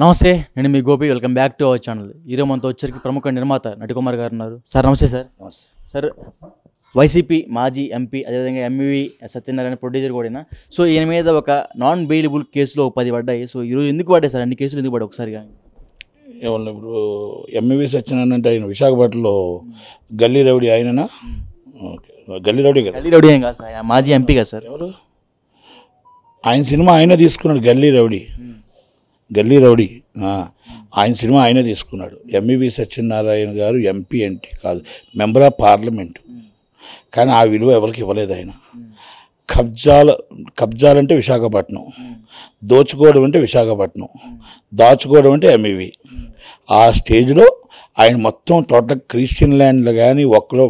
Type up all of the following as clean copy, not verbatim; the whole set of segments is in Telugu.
నమస్తే, నేను మీ Gopi. Welcome back to our channel. ఈరోజు మనతో వచ్చరికి ప్రముఖ నిర్మాత నటికుమార్ గారు ఉన్నారు. సార్ నమస్తే. సార్ సార్ వైసీపీ మాజీ ఎంపీ, అదేవిధంగా ఎంవి సత్యనారాయణ ప్రొడ్యూసర్ కూడా. సో ఈయన మీద ఒక నాన్ బెయిలబుల్ కేసులో 10 పడ్డాయి. సో ఈరోజు ఎందుకు పడ్డాయి సార్? అన్ని కేసులు ఎందుకు పడ్డాయి ఒకసారిగా? ఏమన్నా ఇప్పుడు ఎంవి సత్యనారాయణ అంటే ఆయన విశాఖపట్నంలో గల్లీ రౌడీ ఆయననా? ఓకే, గల్లీ రౌడీ కదా. గల్లీ రౌడీ ఏం కాదు సార్, మాజీ ఎంపీ కదా సార్. ఎవరు? ఆయన సినిమా ఆయన తీసుకున్నాడు. గల్లీ రౌడీ ఆయన సినిమా ఆయనే తీసుకున్నాడు. ఎంవి సత్యనారాయణ గారు ఎంపీ అంటే కాదు, మెంబర్ ఆఫ్ పార్లమెంట్. కానీ ఆ విలువ ఎవరికి ఇవ్వలేదు ఆయన. కబ్జాలంటే విశాఖపట్నం, దోచుకోవడం అంటే విశాఖపట్నం, దాచుకోవడం అంటే ఎంవి. ఆ స్టేజ్లో ఆయన మొత్తం టోటల్ క్రిస్టియన్ ల్యాండ్లు కానీ,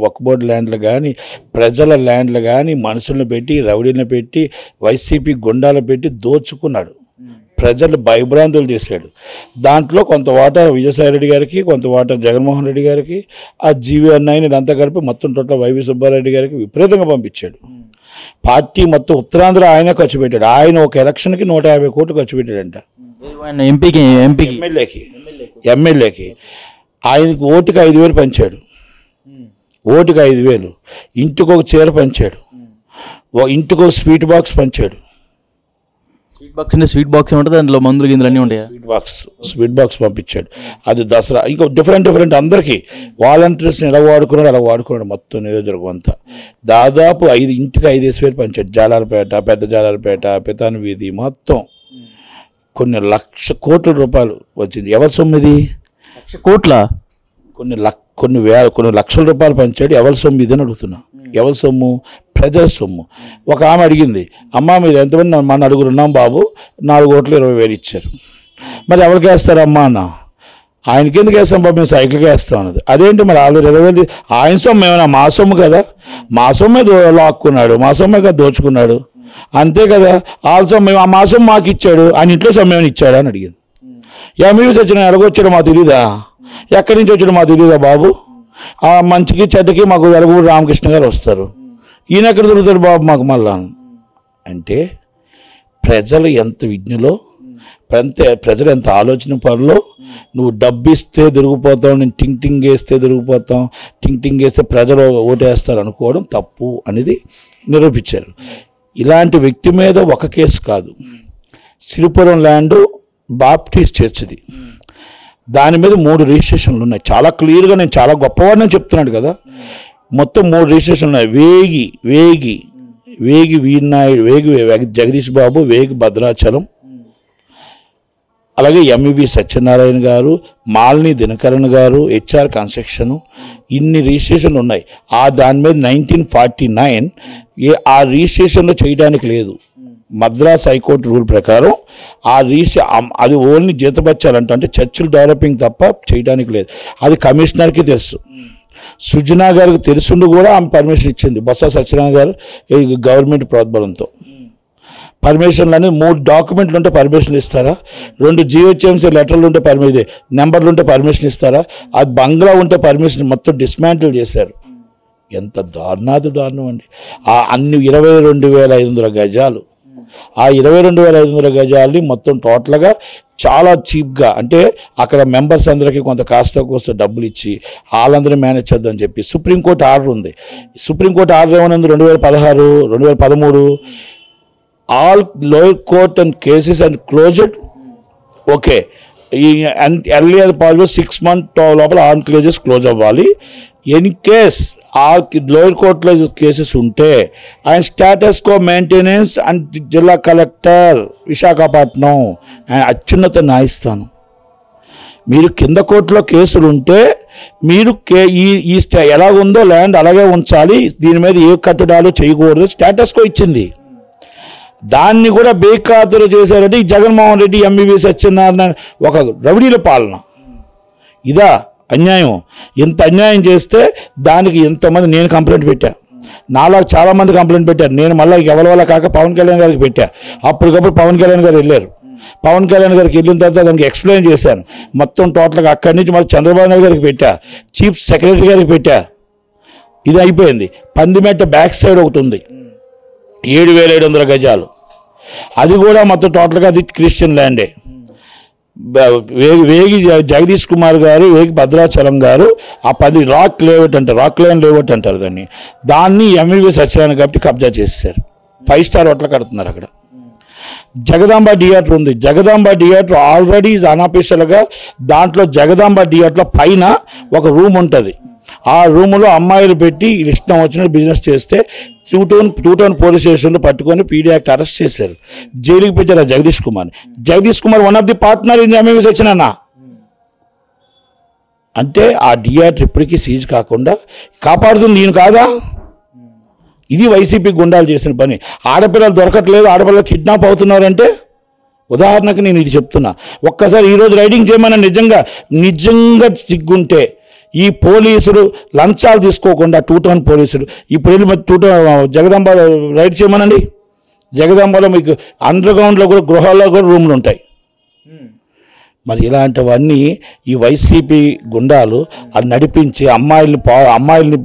వక్బోర్డ్ ల్యాండ్లు కానీ, ప్రజల ల్యాండ్లు కానీ మనుషులను పెట్టి, రౌడీలను పెట్టి, వైసీపీ గుండాలు పెట్టి దోచుకున్నాడు. ప్రజలు భయభ్రాంతులు చేశాడు. దాంట్లో కొంత వాటా విజయసాయి రెడ్డి గారికి, కొంత వాటా జగన్మోహన్ రెడ్డి గారికి, ఆ జీవీ అన్నయ్యని ఇదంతా కలిపి మొత్తం టోటల్ వైవి సుబ్బారెడ్డి గారికి విపరీతంగా పంపించాడు. పార్టీ మొత్తం ఉత్తరాంధ్ర ఆయనే ఖర్చు పెట్టాడు. ఆయన ఒక ఎలక్షన్కి 150 కోట్లు ఖర్చు పెట్టాడంట. ఎమ్మెల్యేకి ఆయనకి ఓటుకి 5,000 పంచాడు. ఓటుకి 5,000. ఇంటికి ఒక చీర పంచాడు. ఇంటికి ఒక స్వీట్ బాక్స్ పంచాడు. స్వీట్ బాక్స్ ఉంటుంది, అందులో మందులు గిందులు అన్నీ ఉంటాయి. స్వీట్ బాక్స్ పంపించాడు. అది దసరా. ఇంకా డిఫరెంట్ అందరికీ వాలంటీర్స్ని ఎలా వాడుకున్నాడు మొత్తం నియోజకవర్గం అంతా. దాదాపు ఇంటికి 5,000 పంచాడు. జాలార్పేట, పెద్ద జాలార్పేట, పితాని వీధి మొత్తం కొన్ని కోట్ల రూపాయలు వచ్చింది. ఎవరి సొమ్ము ఇది? కోట్ల కొన్ని లక్షల రూపాయలు పంచాడు. ఎవరి సొమ్ము ఇది అని అడుగుతున్నా. ఎవరి సొమ్ము? ప్రజల సొమ్ము. ఒక ఆమె అడిగింది, అమ్మ మీరు ఎంతమంది? మా 4 ఉన్నాం బాబు, 4,20,000 ఇచ్చారు. మరి ఎవరికి వేస్తారమ్మా అన్న? ఆయనకి ఎందుకు వేస్తాం బాబు, మేము సైకిల్కి వేస్తాం అన్నది. అదేంటి మరి వాళ్ళు 20,000 ఆయన సొమ్ము ఏమైనా మా సొమ్ము కదా? మా సొమ్మే లాక్కున్నాడు, మా సొమ్మే కదా దోచుకున్నాడు, అంతే కదా. వాళ్ళ సొమ్ము మా సొమ్ము మాకు ఇచ్చాడు, ఆయన ఇంట్లో సొమ్ము ఏమైనా ఇచ్చాడు అని అడిగింది. ఎంవి సత్యనారాయణ ఎలాగొచ్చాడు మాకు తెలీదా? ఎక్కడి నుంచి వచ్చాడు మాకు తెలీదా బాబు? ఆ మంచికి చెడ్డకి మాకు వెలుగురు రామకృష్ణ గారు వస్తారు, ఈయన ఎక్కడ దొరుకుతాడు బాబు మాకు మళ్ళా అంటే. ప్రజలు ఎంత విజ్ఞులో, ప్రజలు ఎంత ఆలోచన పరులో. నువ్వు డబ్బిస్తే దొరికిపోతావు, నేను టింగ్ వేస్తే దొరికిపోతాం, టింగ్ వేస్తే ప్రజలు ఓటేస్తారు అనుకోవడం తప్పు అనేది నిరూపించారు. ఇలాంటి వ్యక్తి మీద ఒక కేసు కాదు, సిరిపురం ల్యాండ్ బాప్టిస్ట్ చర్చిది, దాని మీద 3 రిజిస్ట్రేషన్లు ఉన్నాయి. చాలా క్లియర్గా, నేను చాలా గొప్పవాడిని చెప్తున్నాడు కదా. మొత్తం 3 రిజిస్ట్రేషన్లు ఉన్నాయి. వేగి వీరనాయుడు, వేగి జగదీష్ బాబు, వేగి భద్రాచలం, అలాగే ఎంవి సత్యనారాయణ గారు, మాలిని దినకరణ్ గారు, హెచ్ఆర్ కన్స్ట్రక్షన్, ఇన్ని రిజిస్ట్రేషన్లు ఉన్నాయి. దాని మీద 1949 ఆ రిజిస్ట్రేషన్లో చేయడానికి లేదు. మద్రాస్ హైకోర్టు రూల్ ప్రకారం అది ఓన్లీ జీతబత్యాలంట, అంటే చర్చిల్ డెవలపింగ్ తప్ప చేయడానికి లేదు. అది కమిషనర్కి తెలుసు, సుజనా గారికి తెలుసుండి కూడా ఆమె పర్మిషన్ ఇచ్చింది. బొత్స సత్యనారాయణ గారు గవర్నమెంట్ ప్రోద్బలంతో పర్మిషన్లు అనేది 3 డాక్యుమెంట్లు ఉంటే పర్మిషన్ ఇస్తారా? 2 జిహెచ్ఎంసీ లెటర్లు ఉంటే నెంబర్లు ఉంటే పర్మిషన్ ఇస్తారా? అది బంగ్లా ఉంటే పర్మిషన్ మొత్తం డిస్మాంటిల్ చేశారు. ఎంత దారుణం అండి. అన్ని 22,500 గజాలు, ఆ 22,500 గజాలని మొత్తం టోటల్గా చాలా చీప్గా, అంటే అక్కడ మెంబర్స్ అందరికీ కొంత కాస్త డబ్బులు ఇచ్చి వాళ్ళందరినీ మేనేజ్ చేద్దామని చెప్పి సుప్రీంకోర్టు ఆర్డర్ ఉంది. సుప్రీంకోర్టు ఆర్డర్ ఏమన్నది? 2016, 2013 all lower court and cases and closed. Okay, early అది పాసిబుల్ 6 months లోపల ఆల్ కేసెస్ క్లోజ్ అవ్వాలి. ఎన్ కేస్ ఆ లోయర్ కోర్టులో కేసెస్ ఉంటే ఆయన స్టేటస్ కో మెయింటెనెన్స్ అండ్ జిల్లా కలెక్టర్ విశాఖపట్నం, ఆయన అత్యున్నత న్యాయస్థానం. మీరు కింద కోర్టులో కేసులు ఉంటే మీరు ఎలాగుందో ల్యాండ్ అలాగే ఉంచాలి, దీని మీద ఏ కట్టడాలు చేయకూడదు స్టేటస్ కో ఇచ్చింది. దాన్ని కూడా బేఖాతరు చేశారంటే ఈ జగన్మోహన్ రెడ్డి, ఎంవి సత్యనారాయణ ఒక రౌడీల పాలన. ఇదా అన్యాయం? ఇంత అన్యాయం చేస్తే దానికి ఎంతమంది, నేను కంప్లైంట్ పెట్టా, నాలా చాలామంది కంప్లైంట్ పెట్టారు. నేను మళ్ళీ ఎవరి వల్ల కాక పవన్ కళ్యాణ్ గారికి పెట్టా. అప్పటికప్పుడు పవన్ కళ్యాణ్ గారు వెళ్ళారు. పవన్ కళ్యాణ్ గారికి వెళ్ళిన తర్వాత దానికి ఎక్స్ప్లెయిన్ చేశాను మొత్తం టోటల్గా. అక్కడి నుంచి మళ్ళీ చంద్రబాబు నాయుడు గారికి పెట్టా, చీఫ్ సెక్రటరీ గారికి పెట్టా. ఇది అయిపోయింది. పందిమెట్ట బ్యాక్ సైడ్ ఒకటి ఉంది, 7,700 గజాలు, అది కూడా మొత్తం టోటల్గా అది క్రిస్టియన్ ల్యాండే. వేగి జగదీష్ కుమార్ గారు, వేగి భద్రాచలం గారు ఆ 10 రాక్ లైన్ లేఅవుట్ అంటారు దాన్ని ఎంవివి సత్యనారాయణ కాబట్టి కబ్జా చేశారు. 5 స్టార్ హోటల్ కడుతున్నారు అక్కడ. జగదాంబ థియేటర్ ఉంది. జగదాంబ థియేటర్ ఆల్రెడీ అన్అఫీషియల్గా దాంట్లో జగదాంబ థియేటర్లో పైన ఒక రూమ్ ఉంటుంది. ఆ రూములో అమ్మాయిలు పెట్టి ఇష్టం వచ్చినట్టు బిజినెస్ చేస్తే టూ టౌన్ పోలీస్ స్టేషన్లో పట్టుకొని పీడీ యాక్ట్ అరెస్ట్ చేశారు. జైలుకి పెట్టారు Jagadish Kumar one of the partner in MVV Satyanarayana. అంటే ఆ థియేటర్ ఇప్పటికీ సీజ్ కాకుండా కాపాడుతుంది నేను కాదా? ఇది వైసీపీ గుండాలు చేసిన పని. ఆడపిల్లలు దొరకట్లేదు, ఆడపిల్లలు కిడ్నాప్ అవుతున్నారంటే ఉదాహరణకు నేను ఇది చెప్తున్నా. ఒక్కసారి ఈరోజు రైడింగ్ చేయమని నిజంగా సిగ్గుంటే ఈ పోలీసులు లంచాలు తీసుకోకుండా టూ టౌన్ పోలీసులు ఇప్పుడు వెళ్ళి జగదాంబ రైడ్ చేయమనండి. జగదాంబలో మీకు అండర్ గ్రౌండ్లో కూడా గృహాల్లో కూడా రూమ్లు ఉంటాయి. మరి ఇలాంటివన్నీ ఈ వైసీపీ గుండాలు అది నడిపించి అమ్మాయిల్ని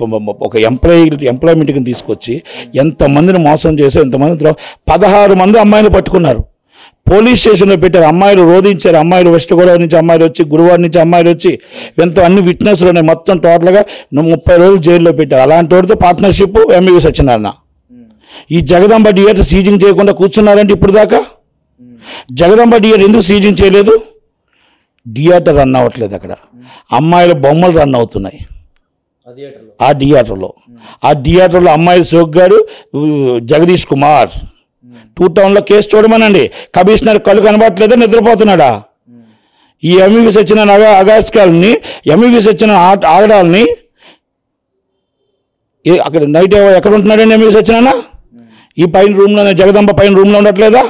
ఒక ఎంప్లాయ్మెంట్కి తీసుకొచ్చి ఎంతమందిని మోసం చేసి ఎంతమంది 16 మంది అమ్మాయిలు పట్టుకున్నారు. పోలీస్ స్టేషన్లో పెట్టారు. అమ్మాయిలు రోధించారు. అమ్మాయిలు వెస్ట్ గోదావరి నుంచి అమ్మాయిలు వచ్చి, గురువారం నుంచి అమ్మాయిలు వచ్చి, ఎంతో అన్ని విట్నెస్లు ఉన్నాయి. మొత్తం టోటల్గా 30 రోజులు జైల్లో పెట్టారు. అలాంటి వాడితో పార్ట్నర్షిప్ ఎంవివి సత్యనారాయణ. ఈ జగదాంబ థియేటర్ సీజింగ్ చేయకుండా కూర్చున్నారంటే ఇప్పుడు దాకా. జగదాంబ థియేటర్ ఎందుకు సీజింగ్ చేయలేదు? థియేటర్ రన్ అవ్వట్లేదు అక్కడ. అమ్మాయిల బొమ్మలు రన్ అవుతున్నాయి ఆ థియేటర్లో. ఆ థియేటర్లో అమ్మాయిల సోగ్గాడు జగదీష్ కుమార్. టూ టౌన్లో కేసు చూడమనండి. కమిషనర్ కళ్ళు కనబడట్లేదా, నిద్రపోతున్నాడా? ఈ ఎంవివి సత్యనారాయణ అగాస్కాల్ని ఎంవివి సత్యనారాయణ ఆగడాలని అక్కడ నైట్ ఎక్కడ ఉంటున్నాడండి ఎంవివి సత్యనారాయణ? ఈ పైన రూమ్లోనే, జగదంబ పైన రూమ్లో ఉండట్లేదా?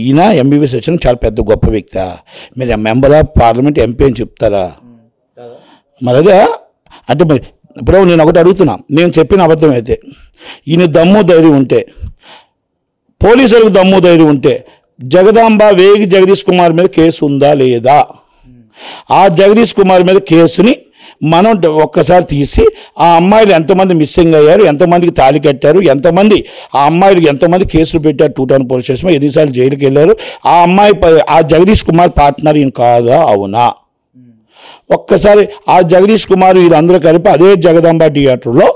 ఈయన ఎంవివి సత్యనారాయణ చాలా పెద్ద గొప్ప వ్యక్తి. మీరు మెంబర్ ఆఫ్ పార్లమెంట్ ఎంపీ అని చెప్తారా? మరి అదే అంటే మరి ఇప్పుడు నేను ఒకటి అడుగుతున్నా, నేను చెప్పిన అబద్ధం అయితే, ఈయన దమ్ము ధైర్యం ఉంటే, పోలీసులకు దమ్ము ధైర్యం ఉంటే జగదాంబ వేగి జగదీష్ కుమార్ మీద కేసు ఉందా లేదా? ఆ జగదీష్ కుమార్ మీద కేసుని మనం ఒక్కసారి తీసి ఆ అమ్మాయిలు ఎంతమంది మిస్సింగ్ అయ్యారు, ఎంతమందికి తాళి కట్టారు, ఎంతమంది ఆ అమ్మాయిలకు ఎంతమంది కేసులు పెట్టారు, టూ టౌన్ పోలీస్ స్టేషన్ 5 సార్లు జైలుకి వెళ్ళారు, ఆ జగదీష్ కుమార్ పార్ట్నర్ ఈయన కాదా అవునా? ఒక్కసారి ఆ జగదీష్ కుమార్ వీళ్ళందరూ కలిపి అదే జగదాంబ థియేటర్లో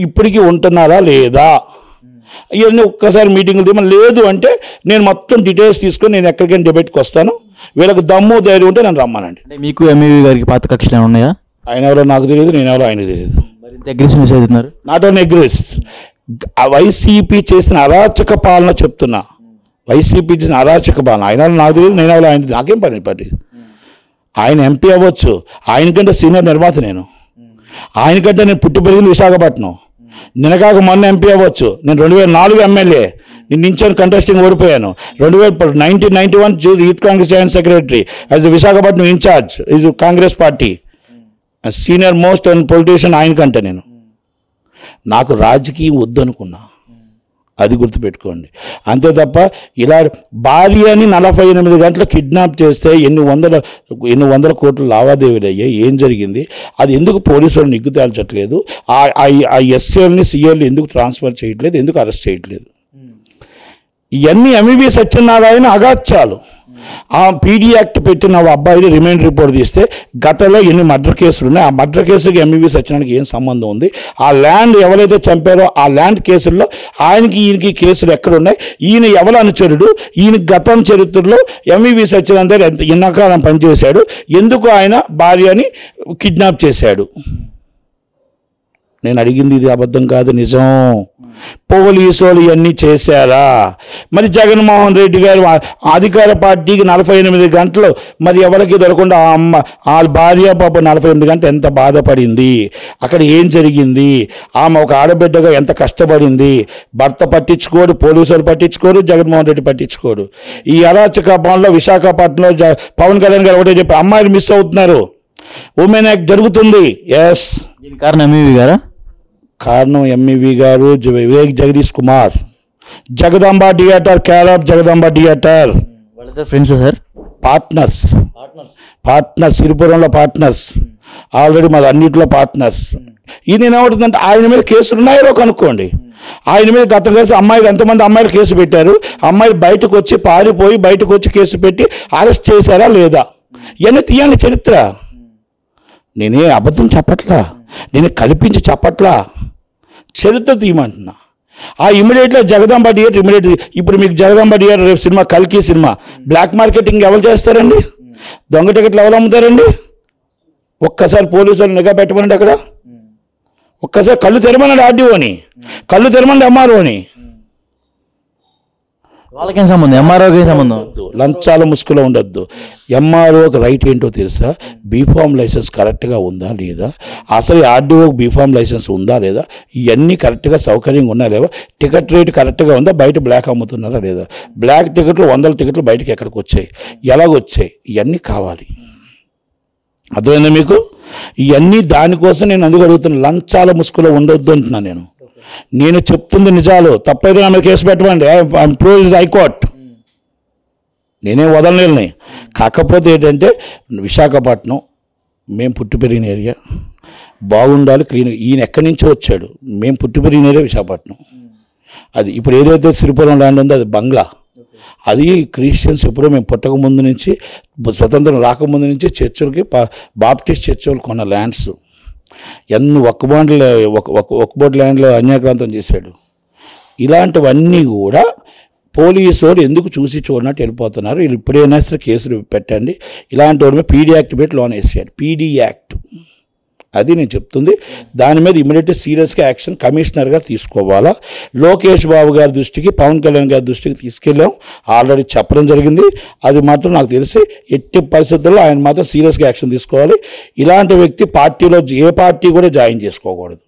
ఇప్పటికీ ఉంటున్నారా లేదా? ఇవన్నీ ఒక్కసారి మీటింగ్లు తీయమని. లేదు అంటే నేను మొత్తం డీటెయిల్స్ తీసుకొని నేను ఎక్కడికైనా డిబేట్కి వస్తాను. వీళ్ళకి దమ్ము ధైర్యం ఉంటే నన్ను రమ్మనండి. మీకు ఎంవివి గారికి పాత కక్షలు ఏమైనా ఉన్నాయా? ఆయన ఎవరో నాకు తెలియదు, నేను ఎవరో ఆయనకు తెలియదు. Not own agrees. వైసీపీ చేసిన అరాచక పాలన చెప్తున్నా. వైసీపీ చేసిన అరాచక పాలన ఆయన నాకు తెలియదు, నేను ఎవరో ఆయన, నాకేం పని. ఆయన ఎంపీ అవ్వచ్చు, ఆయనకంటే సీనియర్ నిర్మాత నేను. ఆయనకంటే నేను పుట్టి పెరిగింది విశాఖపట్నం. నిన్నకాక మొన్న ఎంపీ అవ్వచ్చు. నేను 2004 ఎమ్మెల్యే. నేను నించాను, కంటెస్టింగ్ ఓడిపోయాను. 1991 youth Congress joint secretary as Visakhapatnam incharge ఇది Congress party. Senior most and politician ఆయనకంటే నేను. నాకు రాజకీయం వద్దనుకున్నా, అది గుర్తుపెట్టుకోండి. అంతే తప్ప ఇలా భార్యని 48 గంటలు కిడ్నాప్ చేస్తే ఎన్ని వందల కోట్ల లావాదేవీలు అయ్యాయి, ఏం జరిగింది, అది ఎందుకు పోలీసులు నిగ్గు తేల్చట్లేదు, ఆ ఎస్ఏల్ని సిఎల్ని ఎందుకు ట్రాన్స్ఫర్ చేయట్లేదు, ఎందుకు అరెస్ట్ చేయట్లేదు? ఇవన్నీ ఎంవివి సత్యనారాయణ అగాత్యాలు. ఆ పీడీ యాక్ట్ పెట్టిన అబ్బాయిని రిమైండ్ రిపోర్ట్ తీస్తే గతంలో ఎన్ని మర్డర్ కేసులు ఉన్నాయి, ఆ మర్డర్ కేసుకి ఎంవివి సత్యనారాయణకి ఏం సంబంధం ఉంది? ఆ ల్యాండ్ ఎవరైతే చంపారో ఆ ల్యాండ్ కేసుల్లో ఈయనకి కేసులు ఎక్కడున్నాయి? ఈయన ఎవరు అనుచరుడు? ఈయన గతం చరిత్రలో ఎంవివి సత్యనారాయణ ఎంత ఎన్నకాలం పనిచేశాడు? ఎందుకు ఆయన భార్యని కిడ్నాప్ చేశాడు? నేను అడిగింది ఇది అబద్ధం కాదు, నిజం. పోలీసులు ఇవన్నీ చేశారా? మరి జగన్మోహన్ రెడ్డి గారు అధికార పార్టీకి 48 గంటలు మరి ఎవరికి దొరకకుండా ఆ భార్య పాప 48 గంటలు ఎంత బాధపడింది, అక్కడ ఏం జరిగింది, ఆమె ఒక ఆడబిడ్డగా ఎంత కష్టపడింది. భర్త పట్టించుకోడు, పోలీసులు పట్టించుకోరు, జగన్మోహన్ రెడ్డి పట్టించుకోడు. ఈ అరాచక పాలనలో విశాఖపట్నంలో పవన్ కళ్యాణ్ గారు ఒకటే చెప్పి అమ్మాయిలు మిస్ అవుతున్నారు, ఉమెన్ యాక్ట్ జరుగుతుంది. ఎస్, దీని కారణం ఎంవివి గారా? కారణం ఎంవివి గారు, Vivek Jagadish Kumar. Jagadamba theatre, care of Jagadamba theatre. వాళ్ళిద్దరు ఫ్రెండ్స్ సార్? పార్ట్నర్స్. సిరిపురంలో పార్ట్నర్స్. ఆల్రెడీ మాది అన్నింటిలో పార్ట్నర్స్. ఈయన ఏమవుతుందంటే ఆయన మీద కేసులు ఉన్నాయో కనుక్కోండి. ఆయన మీద గతం కలిసి అమ్మాయిలు ఎంతమంది అమ్మాయిలు కేసు పెట్టారు, అమ్మాయిలు బయటకు వచ్చి పారిపోయి బయటకు వచ్చి కేసు పెట్టి అరెస్ట్ చేశారా లేదా, ఇవన్నీ తీయండి చరిత్ర. నేనే అబద్ధం చెప్పట్లా, నేను కల్పించి చెప్పట్లా, చరిత్ర తీయమంటున్నా. ఆ ఇమీడియట్గా జగదాంబ థియేటర్ ఇమీడియట్. ఇప్పుడు మీకు జగదాంబ థియేటర్ రేపు సినిమా కల్కి సినిమా బ్లాక్ మార్కెటింగ్ ఎవరు చేస్తారండి? దొంగ టికెట్లు ఎవరు అమ్ముతారండి? ఒక్కసారి పోలీసు వాళ్ళు నిఘా పెట్టమనండి అక్కడ. ఒక్కసారి కళ్ళు తెరమన్నాడు ఆర్డీఓని, కళ్ళు తెరమండి ఎంఆర్ఓని. వాళ్ళకేం సంబంధం, ఎంఆర్ఓకి ఏం సంబంధం? లంచాల ముసుగులో ఉండొద్దు. ఎంఆర్ఓకి రైట్ ఏంటో తెలుసా? బీఫామ్ లైసెన్స్ కరెక్ట్గా ఉందా లేదా, అసలు ఆర్డీఓకి బీఫామ్ లైసెన్స్ ఉందా లేదా, ఇవన్నీ కరెక్ట్గా సౌకర్యంగా ఉన్నా లేదా, టికెట్ రేట్ కరెక్ట్గా ఉందా, బయట బ్లాక్ అమ్ముతున్నారా లేదా, బ్లాక్ టికెట్లు 100 టికెట్లు బయటకు ఎక్కడికి వచ్చాయి, ఎలాగొచ్చాయి, ఇవన్నీ కావాలి. అర్థమైందా మీకు? ఇవన్నీ దానికోసం నేను అందుకు అడుగుతున్నాను. లంచాల ముసుగులో ఉండొద్దు అంటున్నాను. నేను చెప్తుంది నిజాలు, తప్పైతే నా మీద కేసు పెట్టమండి. హైకోర్టు నేనే వదలలేని. కాకపోతే ఏంటంటే విశాఖపట్నం మేము పుట్టి పెరిగిన ఏరియా, బాగుండాలి, క్లీన్. ఈయన ఎక్కడి నుంచో వచ్చాడు, మేము పుట్టి పెరిగిన ఏరియా విశాఖపట్నం. అది ఇప్పుడు ఏదైతే శ్రీపురం ల్యాండ్ ఉందో అది బంగ్లా. అది క్రిస్టియన్స్ ఎప్పుడో మేము పుట్టక ముందు నుంచి, స్వతంత్రం రాకముందు నుంచి చర్చులకి బాప్టిస్ట్ చర్చ్ కొన్న ల్యాండ్స్. ఎన్ని ఒక్కబోర్డు ల్యాండ్లో అన్యాక్రాంతం చేశాడు. ఇలాంటివన్నీ కూడా పోలీసు వాళ్ళు ఎందుకు చూసి చూడనట్టు వెళ్ళిపోతున్నారు. వీళ్ళు ఇప్పుడైనా సరే కేసులు పెట్టండి. ఇలాంటి వాడి మీద పీడీ యాక్ట్ పెట్టి లోన్ వేసేయాలి. పీడీ యాక్ట్ అది నేను చెప్తుంది. దాని మీద ఇమీడియట్ సీరియస్గా యాక్షన్ కమిషనర్ గారు తీసుకోవాలా. లోకేష్ బాబు గారి దృష్టికి, పవన్ కళ్యాణ్ గారి దృష్టికి తీసుకెళ్ళాం, ఆల్రెడీ చెప్పడం జరిగింది. అది మాత్రం నాకు తెలిసి ఎట్టి పరిస్థితుల్లో ఆయన మాత్రం సీరియస్గా యాక్షన్ తీసుకోవాలి. ఇలాంటి వ్యక్తి పార్టీలో ఏ పార్టీ కూడా జాయిన్ చేసుకోకూడదు.